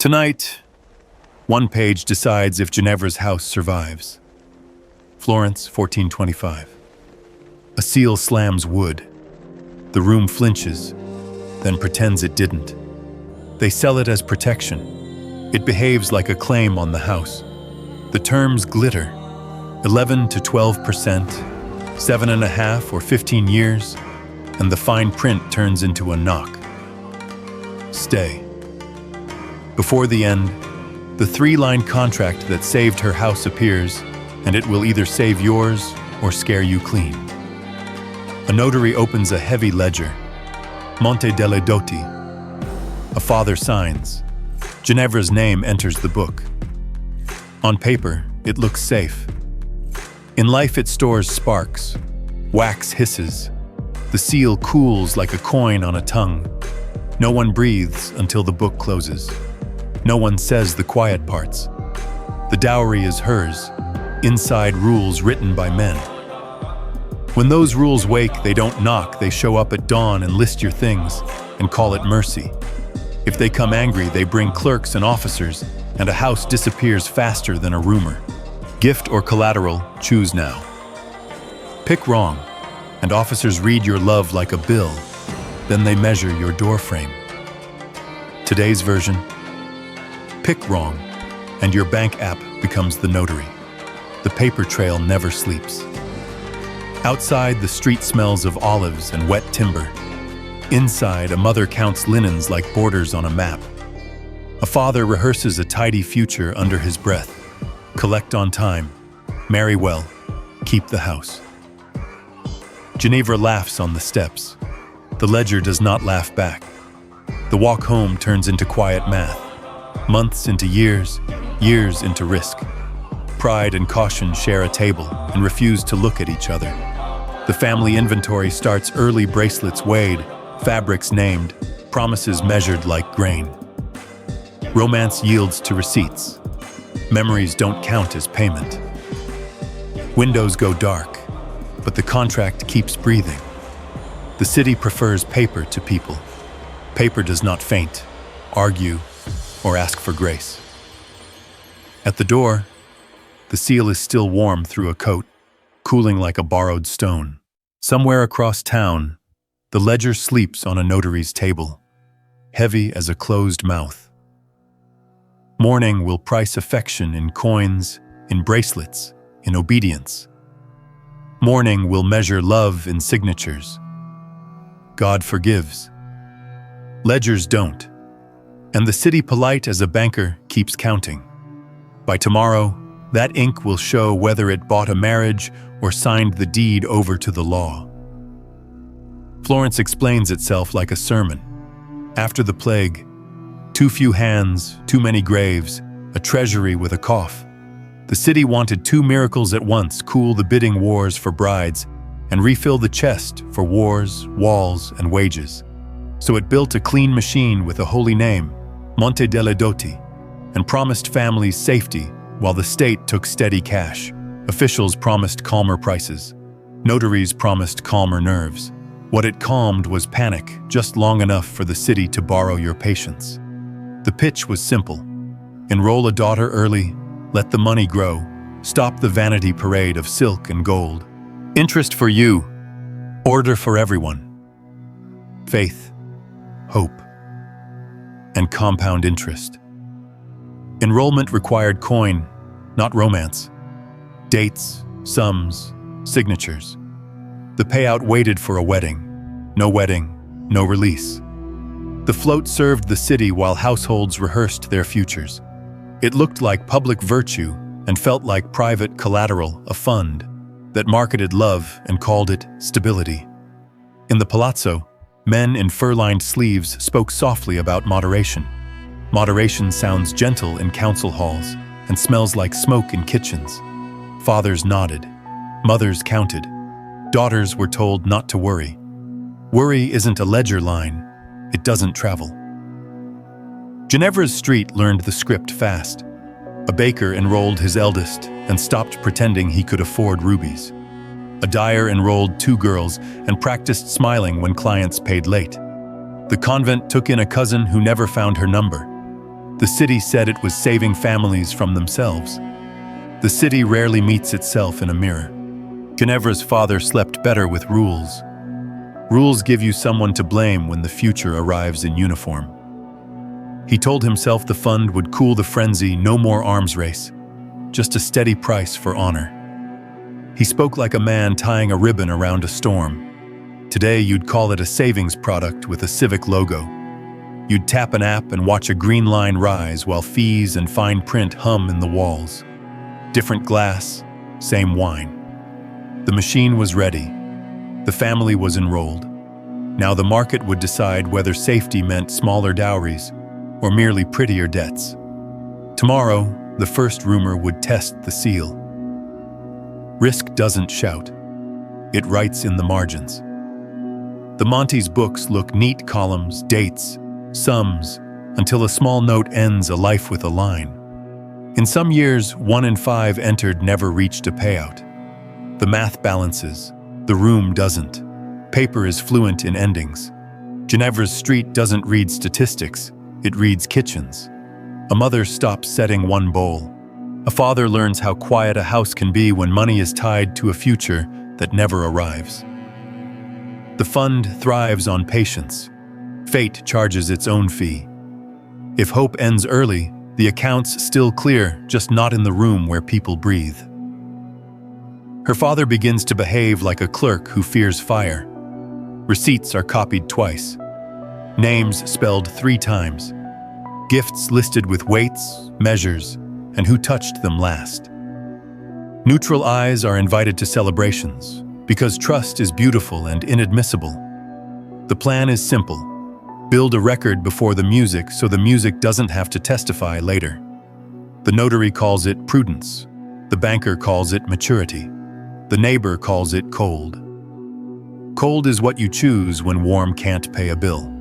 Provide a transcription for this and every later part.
Tonight, one page decides if Ginevra's house survives. Florence, 1425. A seal slams wood. The room flinches, then pretends it didn't. They sell it as protection. It behaves like a claim on the house. The terms glitter: 11 to 12%, 7.5 or 15 years, and the fine print turns into a knock. Stay. Before the end, the 3-line contract that saved her house appears, and it will either save yours or scare you clean. A notary opens a heavy ledger. Monte delle Doti. A father signs. Ginevra's name enters the book. On paper, it looks safe. In life, it stores sparks. Wax hisses. The seal cools like a coin on a tongue. No one breathes until the book closes. No one says the quiet parts. The dowry is hers. Inside rules written by men. When those rules wake, they don't knock, they show up at dawn and list your things and call it mercy. If they come angry, they bring clerks and officers, and a house disappears faster than a rumor. Gift or collateral, choose now. Pick wrong, and officers read your love like a bill. Then they measure your doorframe. Today's version: pick wrong, and your bank app becomes the notary. The paper trail never sleeps. Outside, the street smells of olives and wet timber. Inside, a mother counts linens like borders on a map. A father rehearses a tidy future under his breath. Collect on time, marry well, keep the house. Ginevra laughs on the steps. The ledger does not laugh back. The walk home turns into quiet math. Months into years, years into risk. Pride and caution share a table and refuse to look at each other. The family inventory starts early, bracelets weighed, fabrics named, promises measured like grain. Romance yields to receipts. Memories don't count as payment. Windows go dark, but the contract keeps breathing. The city prefers paper to people. Paper does not faint, argue, or ask for grace. At the door, the seal is still warm through a coat, cooling like a borrowed stone. Somewhere across town, the ledger sleeps on a notary's table, heavy as a closed mouth. Morning will price affection in coins, in bracelets, in obedience. Morning will measure love in signatures. God forgives. Ledgers don't. And the city, polite as a banker, keeps counting. By tomorrow, that ink will show whether it bought a marriage or signed the deed over to the law. Florence explains itself like a sermon. After the plague, too few hands, too many graves, a treasury with a cough. The city wanted 2 miracles at once: cool the bidding wars for brides and refill the chest for wars, walls, and wages. So it built a clean machine with a holy name, Monte delle Doti, and promised families safety while the state took steady cash. Officials promised calmer prices. Notaries promised calmer nerves. What it calmed was panic, just long enough for the city to borrow your patience. The pitch was simple. Enroll a daughter early, let the money grow, stop the vanity parade of silk and gold. Interest for you, order for everyone. Faith, hope, and compound interest. Enrollment required coin, not romance. Dates, sums, signatures. The payout waited for a wedding. No wedding, no release. The float served the city while households rehearsed their futures. It looked like public virtue and felt like private collateral, a fund that marketed love and called it stability. In the palazzo, men in fur-lined sleeves spoke softly about moderation. Moderation sounds gentle in council halls and smells like smoke in kitchens. Fathers nodded. Mothers counted. Daughters were told not to worry. Worry isn't a ledger line. It doesn't travel. Ginevra's street learned the script fast. A baker enrolled his eldest and stopped pretending he could afford rubies. A dyer enrolled 2 girls and practiced smiling when clients paid late. The convent took in a cousin who never found her number. The city said it was saving families from themselves. The city rarely meets itself in a mirror. Ginevra's father slept better with rules. Rules give you someone to blame when the future arrives in uniform. He told himself the fund would cool the frenzy, no more arms race, just a steady price for honor. He spoke like a man tying a ribbon around a storm. Today you'd call it a savings product with a civic logo. You'd tap an app and watch a green line rise while fees and fine print hum in the walls. Different glass, same wine. The machine was ready. The family was enrolled. Now the market would decide whether safety meant smaller dowries or merely prettier debts. Tomorrow, the first rumor would test the seal. Risk doesn't shout. It writes in the margins. The Monty's books look neat columns, dates, sums, until a small note ends a life with a line. In some years, 1 in 5 entered never reached a payout. The math balances. The room doesn't. Paper is fluent in endings. Ginevra's street doesn't read statistics. It reads kitchens. A mother stops setting one bowl. A father learns how quiet a house can be when money is tied to a future that never arrives. The fund thrives on patience. Fate charges its own fee. If hope ends early, the account's still clear, just not in the room where people breathe. Her father begins to behave like a clerk who fears fire. Receipts are copied twice. Names spelled 3 times. Gifts listed with weights, measures, and who touched them last. Neutral eyes are invited to celebrations, because trust is beautiful and inadmissible. The plan is simple. Build a record before the music so the music doesn't have to testify later. The notary calls it prudence. The banker calls it maturity. The neighbor calls it cold. Cold is what you choose when warm can't pay a bill.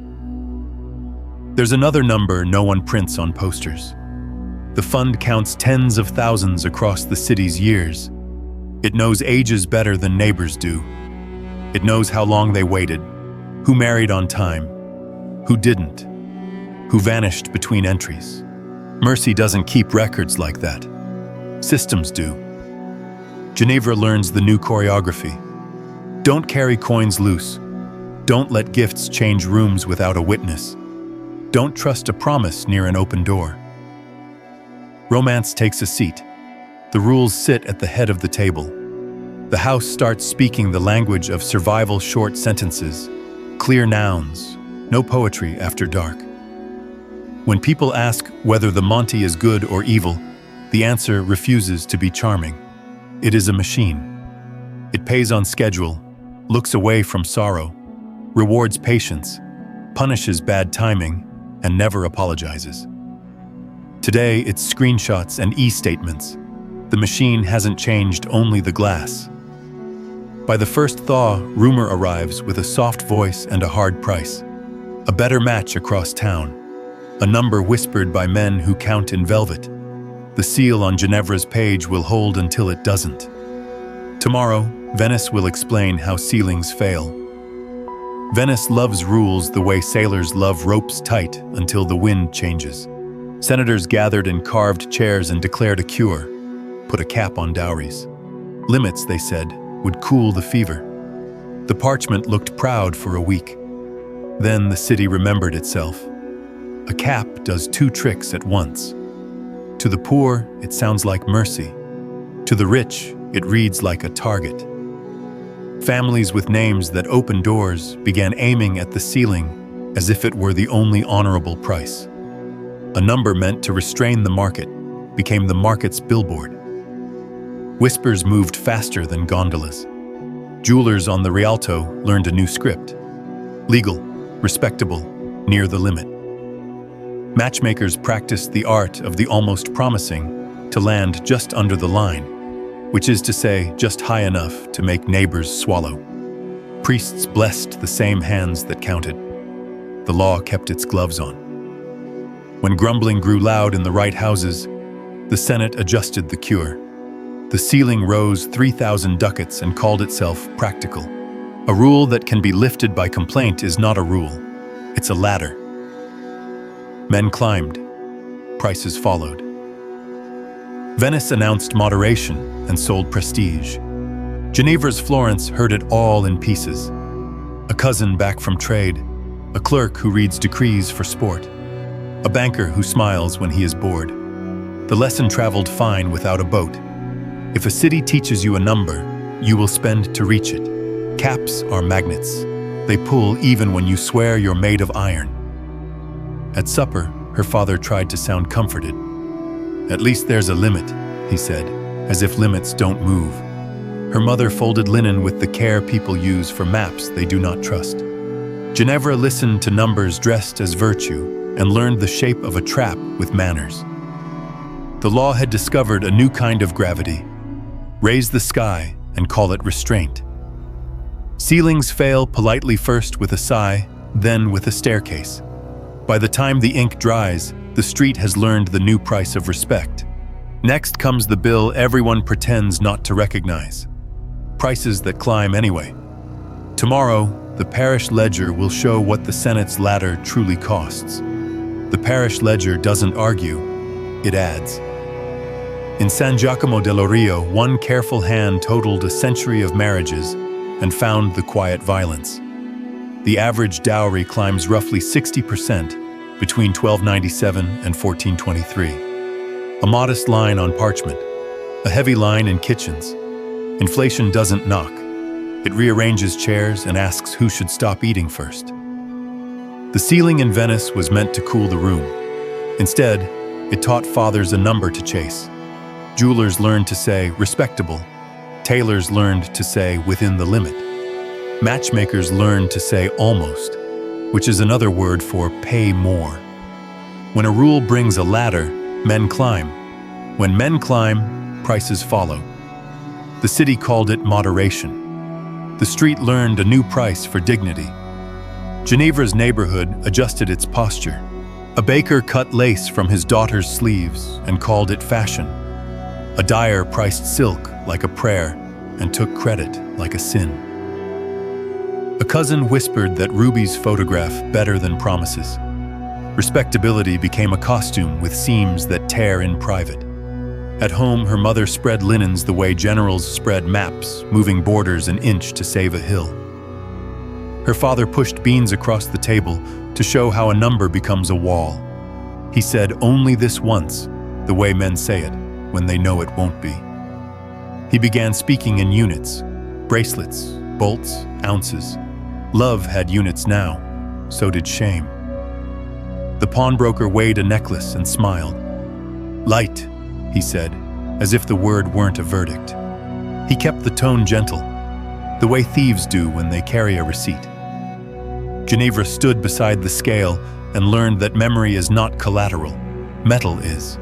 There's another number no one prints on posters. The fund counts tens of thousands across the city's years. It knows ages better than neighbors do. It knows how long they waited, who married on time, who didn't, who vanished between entries. Mercy doesn't keep records like that. Systems do. Ginevra learns the new choreography. Don't carry coins loose. Don't let gifts change rooms without a witness. Don't trust a promise near an open door. Romance takes a seat. The rules sit at the head of the table. The house starts speaking the language of survival short sentences, clear nouns, no poetry after dark. When people ask whether the Monty is good or evil, the answer refuses to be charming. It is a machine. It pays on schedule, looks away from sorrow, rewards patience, punishes bad timing, and never apologizes. Today, it's screenshots and e-statements. The machine hasn't changed, only the glass. By the first thaw, rumor arrives with a soft voice and a hard price. A better match across town. A number whispered by men who count in velvet. The seal on Ginevra's page will hold until it doesn't. Tomorrow, Venice will explain how ceilings fail. Venice loves rules the way sailors love ropes tight until the wind changes. Senators gathered in carved chairs and declared a cure. Put a cap on dowries. Limits, they said, would cool the fever. The parchment looked proud for a week. Then the city remembered itself. A cap does 2 tricks at once. To the poor, it sounds like mercy. To the rich, it reads like a target. Families with names that open doors began aiming at the ceiling as if it were the only honorable price. A number meant to restrain the market became the market's billboard. Whispers moved faster than gondolas. Jewelers on the Rialto learned a new script. Legal, respectable, near the limit. Matchmakers practiced the art of the almost promising to land just under the line, which is to say, just high enough to make neighbors swallow. Priests blessed the same hands that counted. The law kept its gloves on. When grumbling grew loud in the right houses, the Senate adjusted the cure. The ceiling rose 3,000 ducats and called itself practical. A rule that can be lifted by complaint is not a rule. It's a ladder. Men climbed. Prices followed. Venice announced moderation and sold prestige. Ginevra's Florence heard it all in pieces. A cousin back from trade, a clerk who reads decrees for sport, a banker who smiles when he is bored. The lesson traveled fine without a boat. If a city teaches you a number, you will spend to reach it. Caps are magnets. They pull even when you swear you're made of iron. At supper, her father tried to sound comforted. "At least there's a limit," he said, as if limits don't move. Her mother folded linen with the care people use for maps they do not trust. Ginevra listened to numbers dressed as virtue and learned the shape of a trap with manners. The law had discovered a new kind of gravity. Raise the sky and call it restraint. Ceilings fail politely first with a sigh, then with a staircase. By the time the ink dries, the street has learned the new price of respect. Next comes the bill everyone pretends not to recognize. Prices that climb anyway. Tomorrow, the parish ledger will show what the Senate's ladder truly costs. The parish ledger doesn't argue, it adds. In San Giacomo dell'Orio, one careful hand totaled a century of marriages and found the quiet violence. The average dowry climbs roughly 60% between 1297 and 1423. A modest line on parchment, a heavy line in kitchens. Inflation doesn't knock. It rearranges chairs and asks who should stop eating first. The ceiling in Venice was meant to cool the room. Instead, it taught fathers a number to chase. Jewelers learned to say respectable. Tailors learned to say within the limit. Matchmakers learned to say almost, which is another word for pay more. When a rule brings a ladder, men climb. When men climb, prices follow. The city called it moderation. The street learned a new price for dignity. Ginevra's neighborhood adjusted its posture. A baker cut lace from his daughter's sleeves and called it fashion. A dyer priced silk like a prayer and took credit like a sin. A cousin whispered that rubies photograph better than promises. Respectability became a costume with seams that tear in private. At home, her mother spread linens the way generals spread maps, moving borders an inch to save a hill. Her father pushed beans across the table to show how a number becomes a wall. He said only this once, the way men say it, when they know it won't be. He began speaking in units, bracelets, bolts, ounces. Love had units now, so did shame. The pawnbroker weighed a necklace and smiled. "Light," he said, as if the word weren't a verdict. He kept the tone gentle, the way thieves do when they carry a receipt. Ginevra stood beside the scale and learned that memory is not collateral, metal is.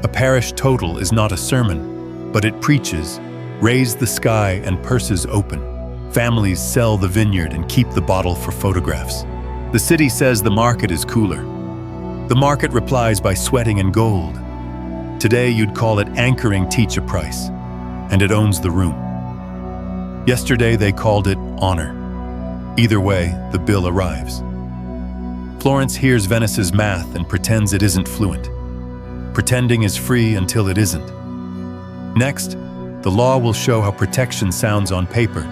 A parish total is not a sermon, but it preaches, raise the sky and purses open. Families sell the vineyard and keep the bottle for photographs. The city says the market is cooler. The market replies by sweating in gold. Today you'd call it anchoring teach a price, and it owns the room. Yesterday they called it honor. Either way, the bill arrives. Florence hears Venice's math and pretends it isn't fluent. Pretending is free until it isn't. Next, the law will show how protection sounds on paper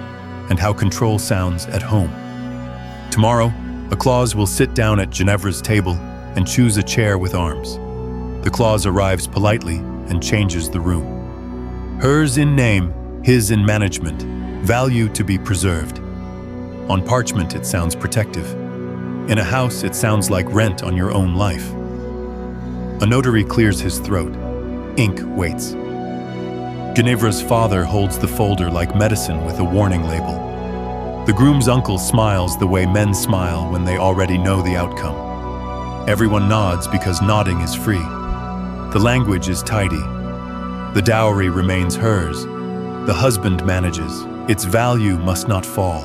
and how control sounds at home. Tomorrow, a clause will sit down at Ginevra's table and choose a chair with arms. The clause arrives politely and changes the room. Hers in name, his in management, value to be preserved. On parchment, it sounds protective. In a house, it sounds like rent on your own life. A notary clears his throat. Ink waits. Ginevra's father holds the folder like medicine with a warning label. The groom's uncle smiles the way men smile when they already know the outcome. Everyone nods because nodding is free. The language is tidy. The dowry remains hers. The husband manages. Its value must not fall.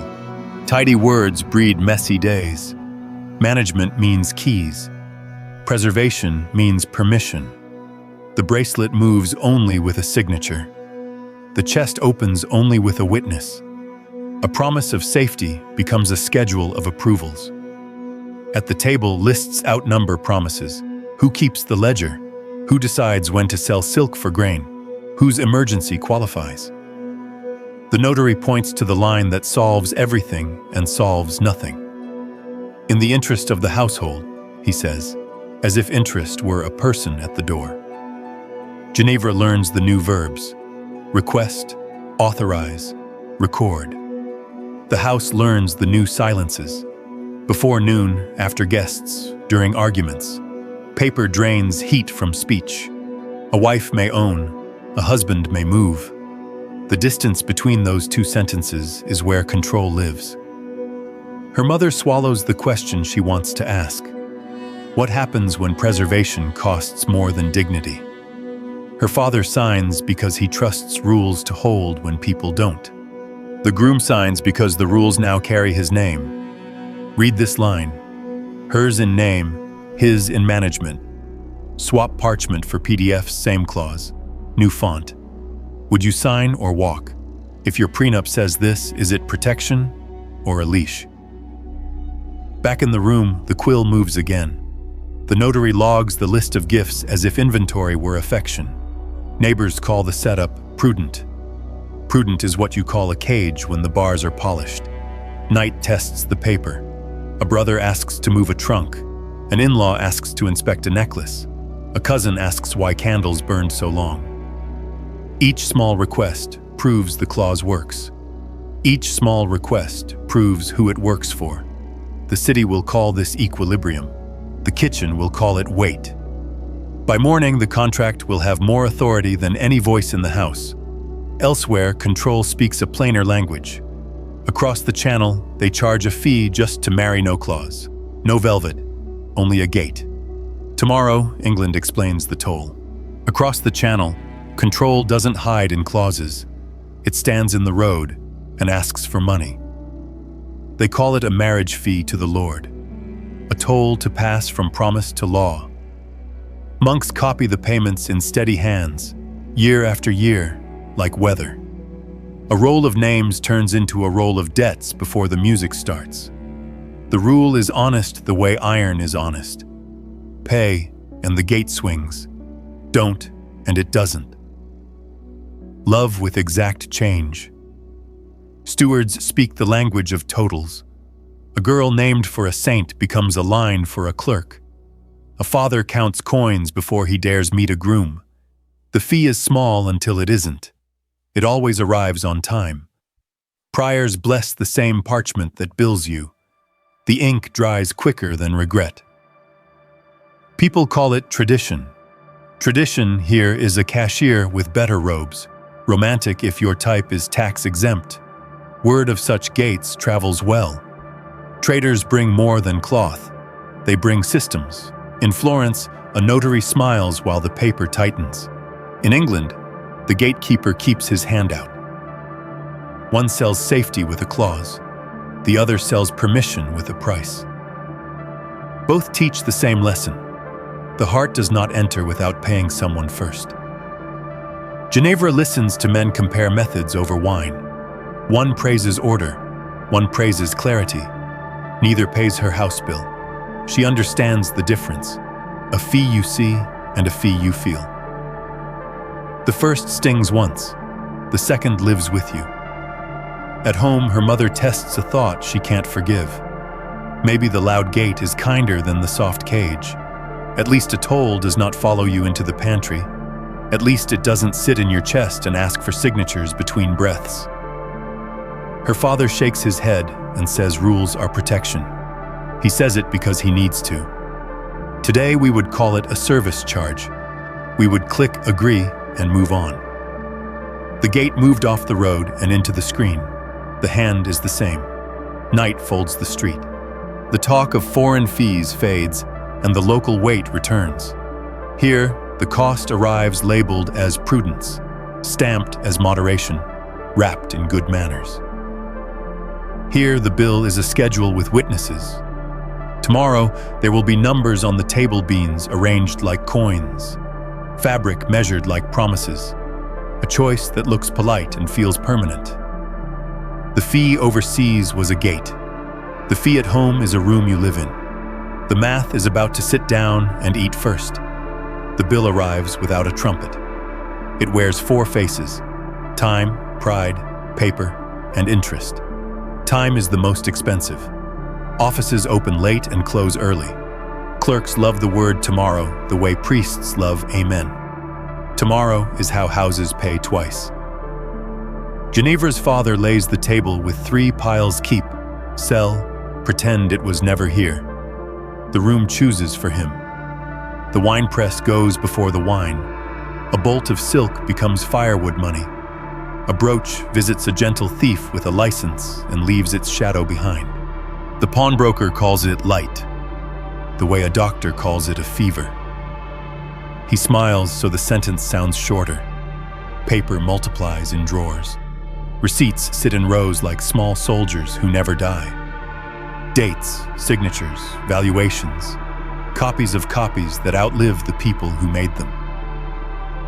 Tidy words breed messy days. Management means keys. Preservation means permission. The bracelet moves only with a signature. The chest opens only with a witness. A promise of safety becomes a schedule of approvals. At the table, lists outnumber promises. Who keeps the ledger? Who decides when to sell silk for grain? Whose emergency qualifies? The notary points to the line that solves everything and solves nothing. In the interest of the household, he says, as if interest were a person at the door. Ginevra learns the new verbs: request, authorize, record. The house learns the new silences. Before noon, after guests, during arguments. Paper drains heat from speech. A wife may own, a husband may move. The distance between those two sentences is where control lives. Her mother swallows the question she wants to ask. What happens when preservation costs more than dignity? Her father signs because he trusts rules to hold when people don't. The groom signs because the rules now carry his name. Read this line: hers in name, his in management. Swap parchment for PDFs, same clause, new font. Would you sign or walk? If your prenup says this, is it protection or a leash? Back in the room, the quill moves again. The notary logs the list of gifts as if inventory were affection. Neighbors call the setup prudent. Prudent is what you call a cage when the bars are polished. Night tests the paper. A brother asks to move a trunk. An in-law asks to inspect a necklace. A cousin asks why candles burned so long. Each small request proves the clause works. Each small request proves who it works for. The city will call this equilibrium. The kitchen will call it weight. By morning, the contract will have more authority than any voice in the house. Elsewhere, control speaks a plainer language. Across the channel, they charge a fee just to marry no clause. No velvet, only a gate. Tomorrow, England explains the toll. Across the channel, control doesn't hide in clauses. It stands in the road and asks for money. They call it a marriage fee to the Lord, a toll to pass from promise to law. Monks copy the payments in steady hands, year after year, like weather. A roll of names turns into a roll of debts before the music starts. The rule is honest the way iron is honest. Pay, and the gate swings. Don't, and it doesn't. Love with exact change. Stewards speak the language of totals. A girl named for a saint becomes a line for a clerk. A father counts coins before he dares meet a groom. The fee is small until it isn't. It always arrives on time. Priors bless the same parchment that bills you. The ink dries quicker than regret. People call it tradition. Tradition here is a cashier with better robes, romantic if your type is tax-exempt. Word of such gates travels well. Traders bring more than cloth. They bring systems. In Florence, a notary smiles while the paper tightens. In England, the gatekeeper keeps his hand out. One sells safety with a clause. The other sells permission with a price. Both teach the same lesson. The heart does not enter without paying someone first. Ginevra listens to men compare methods over wine. One praises order, one praises clarity. Neither pays her house bill. She understands the difference. A fee you see and a fee you feel. The first stings once, the second lives with you. At home, her mother tests a thought she can't forgive. Maybe the loud gate is kinder than the soft cage. At least a toll does not follow you into the pantry. At least it doesn't sit in your chest and ask for signatures between breaths. Her father shakes his head and says rules are protection. He says it because he needs to. Today we would call it a service charge. We would click agree and move on. The gate moved off the road and into the screen. The hand is the same. Night folds the street. The talk of foreign fees fades, and the local weight returns. Here, the cost arrives labeled as prudence, stamped as moderation, wrapped in good manners. Here, the bill is a schedule with witnesses. Tomorrow, there will be numbers on the table beans arranged like coins, fabric measured like promises, a choice that looks polite and feels permanent. The fee overseas was a gate. The fee at home is a room you live in. The math is about to sit down and eat first. The bill arrives without a trumpet. It wears 4 faces: time, pride, paper, and interest. Time is the most expensive. Offices open late and close early. Clerks love the word tomorrow the way priests love amen. Tomorrow is how houses pay twice. Ginevra's father lays the table with 3 piles: keep, sell, pretend it was never here. The room chooses for him. The wine press goes before the wine. A bolt of silk becomes firewood money. A brooch visits a gentle thief with a license and leaves its shadow behind. The pawnbroker calls it light, the way a doctor calls it a fever. He smiles so the sentence sounds shorter. Paper multiplies in drawers. Receipts sit in rows like small soldiers who never die. Dates, signatures, valuations, copies of copies that outlive the people who made them.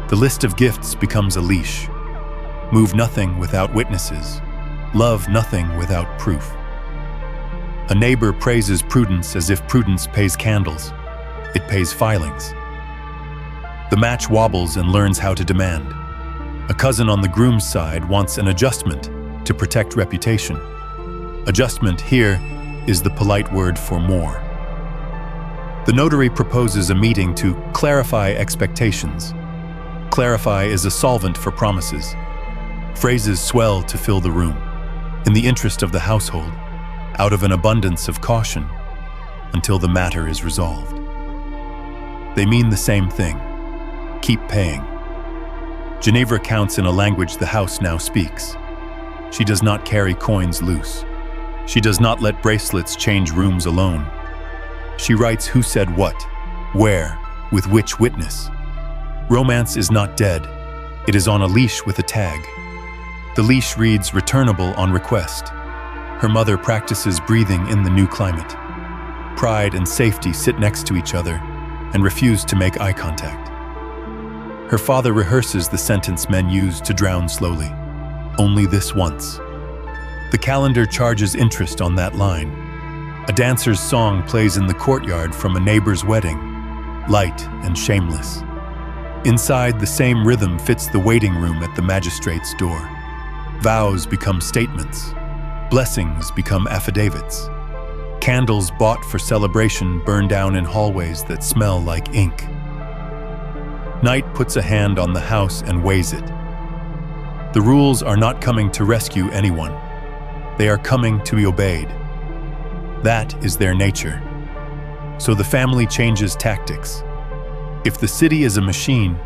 The list of gifts becomes a leash. Move nothing without witnesses. Love nothing without proof. A neighbor praises prudence as if prudence pays candles. It pays filings. The match wobbles and learns how to demand. A cousin on the groom's side wants an adjustment to protect reputation. Adjustment here is the polite word for more. The notary proposes a meeting to clarify expectations. Clarify is a solvent for promises. Phrases swell to fill the room, in the interest of the household, out of an abundance of caution, until the matter is resolved. They mean the same thing. Keep paying. Ginevra counts in a language the house now speaks. She does not carry coins loose. She does not let bracelets change rooms alone. She writes who said what, where, with which witness. Romance is not dead. It is on a leash with a tag. The leash reads returnable on request. Her mother practices breathing in the new climate. Pride and safety sit next to each other and refuse to make eye contact. Her father rehearses the sentence men use to drown slowly. Only this once. The calendar charges interest on that line. A dancer's song plays in the courtyard from a neighbor's wedding, light and shameless. Inside, the same rhythm fits the waiting room at the magistrate's door. Vows become statements. Blessings become affidavits. Candles bought for celebration burn down in hallways that smell like ink. Night puts a hand on the house and weighs it. The rules are not coming to rescue anyone. They are coming to be obeyed. That is their nature. So the family changes tactics. If the city is a machine,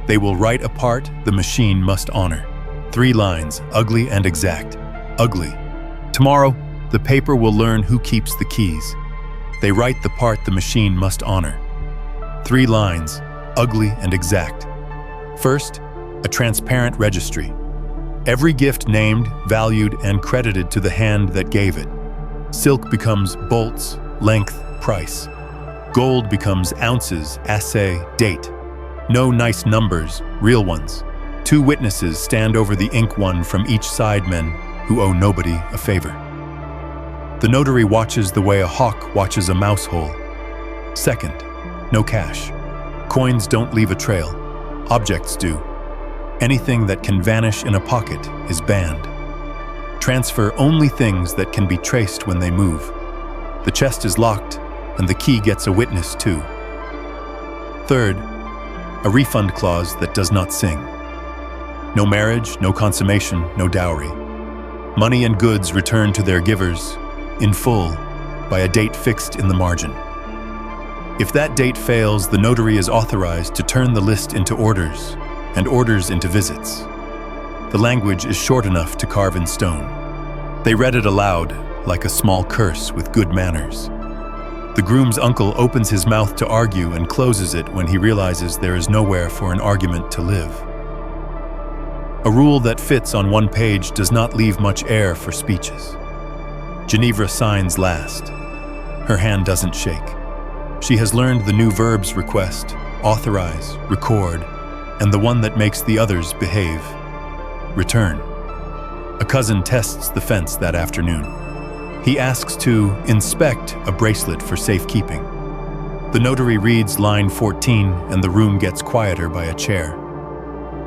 they will write a part the machine must honor. 3 lines, ugly and exact. Ugly. Tomorrow, the paper will learn who keeps the keys. They write the part the machine must honor. 3 lines, ugly and exact. First, a transparent registry. Every gift named, valued, and credited to the hand that gave it. Silk becomes bolts, length, price. Gold becomes ounces, assay, date. No nice numbers, real ones. 2 witnesses stand over the ink, one from each side, men who owe nobody a favor. The notary watches the way a hawk watches a mouse hole. Second, no cash. Coins don't leave a trail. Objects do. Anything that can vanish in a pocket is banned. Transfer only things that can be traced when they move. The chest is locked, and the key gets a witness too. Third, a refund clause that does not sing. No marriage, no consummation, no dowry. Money and goods return to their givers, in full, by a date fixed in the margin. If that date fails, the notary is authorized to turn the list into orders, and orders into visits. The language is short enough to carve in stone. They read it aloud, like a small curse with good manners. The groom's uncle opens his mouth to argue and closes it when he realizes there is nowhere for an argument to live. A rule that fits on one page does not leave much air for speeches. Ginevra signs last. Her hand doesn't shake. She has learned the new verbs request, authorize, record, and the one that makes the others behave. Return. A cousin tests the fence that afternoon. He asks to inspect a bracelet for safekeeping. The notary reads line 14 and the room gets quieter by a chair.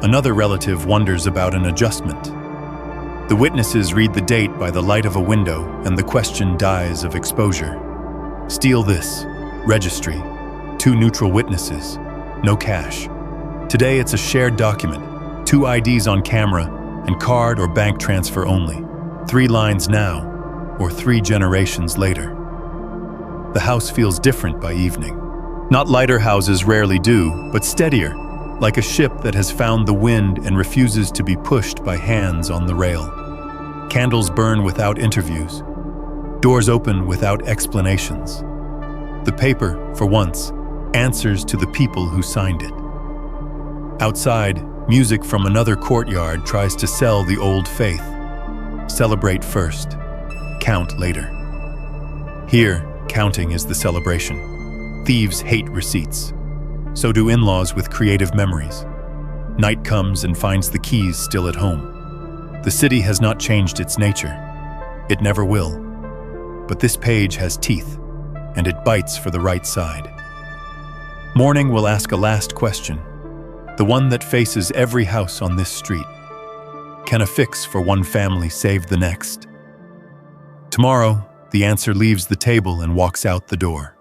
Another relative wonders about an adjustment. The witnesses read the date by the light of a window and the question dies of exposure. Steal this. Registry. 2 neutral witnesses. No cash. Today it's a shared document. 2 IDs on camera and card or bank transfer only. 3 lines now, or 3 generations later. The house feels different by evening. Not lighter houses rarely do, but steadier, like a ship that has found the wind and refuses to be pushed by hands on the rail. Candles burn without interviews. Doors open without explanations. The paper, for once, answers to the people who signed it. Outside, music from another courtyard tries to sell the old faith. Celebrate first, count later. Here, counting is the celebration. Thieves hate receipts. So do in-laws with creative memories. Night comes and finds the keys still at home. The city has not changed its nature. It never will. But this page has teeth, and it bites for the right side. Morning will ask a last question, the one that faces every house on this street. Can a fix for one family save the next? Tomorrow, the answer leaves the table and walks out the door.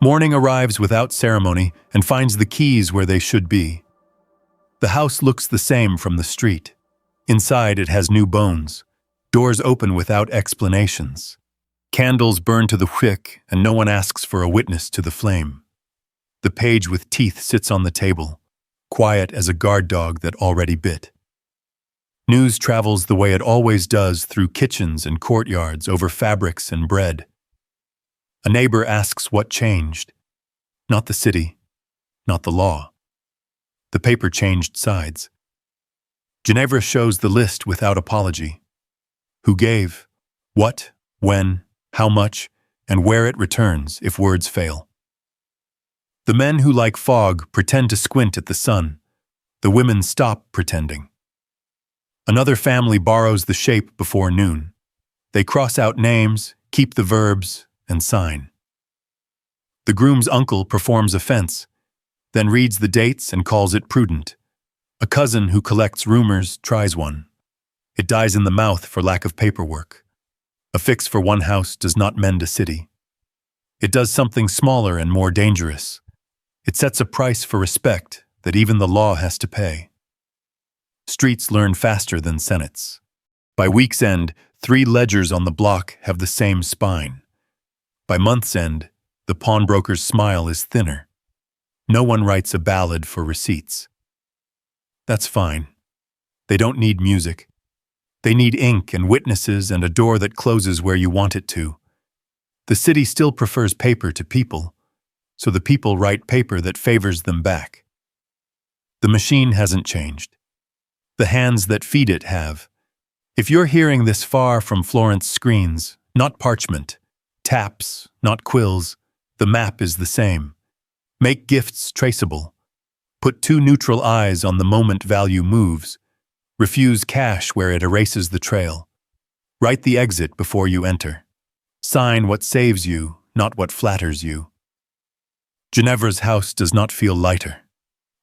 Morning arrives without ceremony and finds the keys where they should be. The house looks the same from the street. Inside, it has new bones. Doors open without explanations. Candles burn to the wick, and no one asks for a witness to the flame. The page with teeth sits on the table, quiet as a guard dog that already bit. News travels the way it always does through kitchens and courtyards over fabrics and bread. A neighbor asks what changed. Not the city, not the law. The paper changed sides. Ginevra shows the list without apology. Who gave, what, when, how much, and where it returns if words fail. The men who like fog pretend to squint at the sun. The women stop pretending. Another family borrows the shape before noon. They cross out names, keep the verbs, and sign. The groom's uncle performs a fence, then reads the dates and calls it prudent. A cousin who collects rumors tries one. It dies in the mouth for lack of paperwork. A fix for one house does not mend a city. It does something smaller and more dangerous. It sets a price for respect that even the law has to pay. Streets learn faster than senates. By week's end, 3 ledgers on the block have the same spine. By month's end, the pawnbroker's smile is thinner. No one writes a ballad for receipts. That's fine. They don't need music. They need ink and witnesses and a door that closes where you want it to. The city still prefers paper to people, so the people write paper that favors them back. The machine hasn't changed. The hands that feed it have. If you're hearing this far from Florence screens, not parchment, taps, not quills, the map is the same. Make gifts traceable. Put 2 neutral eyes on the moment value moves. Refuse cash where it erases the trail. Write the exit before you enter. Sign what saves you, not what flatters you. Ginevra's house does not feel lighter.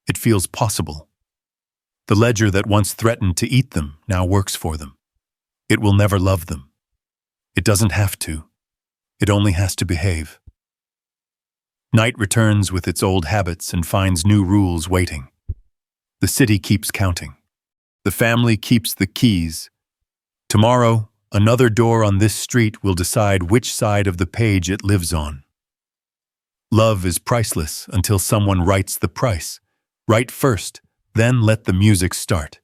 It feels possible. The ledger that once threatened to eat them now works for them. It will never love them. It doesn't have to. It only has to behave. Night returns with its old habits and finds new rules waiting. The city keeps counting. The family keeps the keys. Tomorrow, another door on this street will decide which side of the page it lives on. Love is priceless until someone writes the price. Write first, then let the music start.